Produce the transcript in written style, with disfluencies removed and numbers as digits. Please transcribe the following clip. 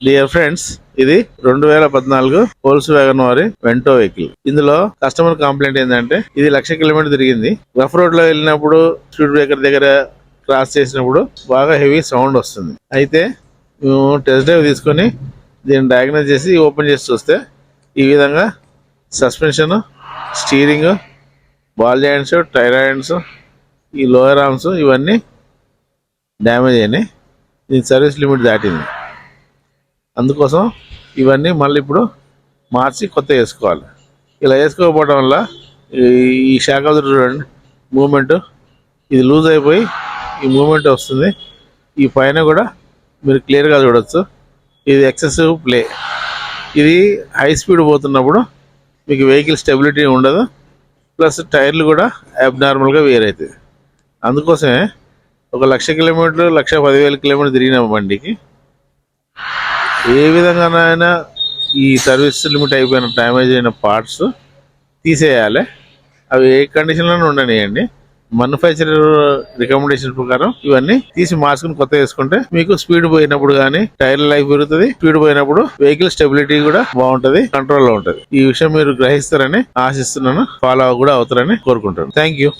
Dear friends, ఇది 2014 Volks wagon వారి Vento vehicle. ఇందులో కస్టమర్ కంప్లైంట్ ఏంటంటే ఇది 1,00,000 కిలోమీటర్ తిరిగింది. రఫ్ రోడ్ లో వెళ్ళినప్పుడు స్పీడ్ బ్రేకర్ దగ్గర క్రాస్ చేసినప్పుడు బాగా హెవీ సౌండ్ వస్తుంది. అయితే మేము టెస్ట్ డ్రైవ్ తీసుకొని దీన్ని డయాగ్నైజ్ చేసి ఓపెన్ చేసి చూస్తే ఈ విధంగా suspension, steering, ball joints, tyre joints, ఈ లోయర్ ఆర్మ్స్ ఇవన్నీ డ్యామేజ్ అయినాయి. దీని సర్వీస్ లిమిట్ దాటింది. అందుకోసం ఇవన్నీ మళ్ళీ ఇప్పుడు మార్చి కొత్త వేసుకోవాలి. ఇలా వేసుకోకపోవడం వల్ల ఈ షాక్ అబ్జర్వర్ చూడండి, మూమెంట్ ఇది లూజ్ అయిపోయి ఈ మూమెంట్ వస్తుంది. ఈ పైన కూడా మీరు క్లియర్గా చూడవచ్చు, ఇది ఎక్సెసివ్ ప్లే. ఇది హై స్పీడ్ పోతున్నప్పుడు మీకు వెహికల్ స్టెబిలిటీ ఉండదు, ప్లస్ టైర్లు కూడా అబ్నార్మల్గా వేర్ అవుతాయి. అందుకోసమే 1,00,000 కిలోమీటర్లు, 1,10,000 కిలోమీటర్లు తిరిగిన బండికి ఏ విధంగానైనా ఈ సర్వీస్ లిమిట్ అయిపోయిన డ్యామేజ్ అయిన పార్ట్స్ తీసేయాలి. అవి ఏ కండిషన్లోనే ఉండనియండి. మ్యానుఫ్యాక్చరర్ రికమెండేషన్ ప్రకారం ఇవన్నీ తీసి మార్చుకుని కొత్త వేసుకుంటే మీకు స్పీడ్ పోయినప్పుడు కానీ టైర్ లైఫ్ పెరుగుతుంది. స్పీడ్ పోయినప్పుడు వెహికల్ స్టెబిలిటీ కూడా బాగుంటది, కంట్రోల్ లో ఉంటది. ఈ విషయం మీరు గ్రహిస్తారని ఆశిస్తున్నాను. ఫాలో కూడా అవుతారని కోరుకుంటాను. Thank you.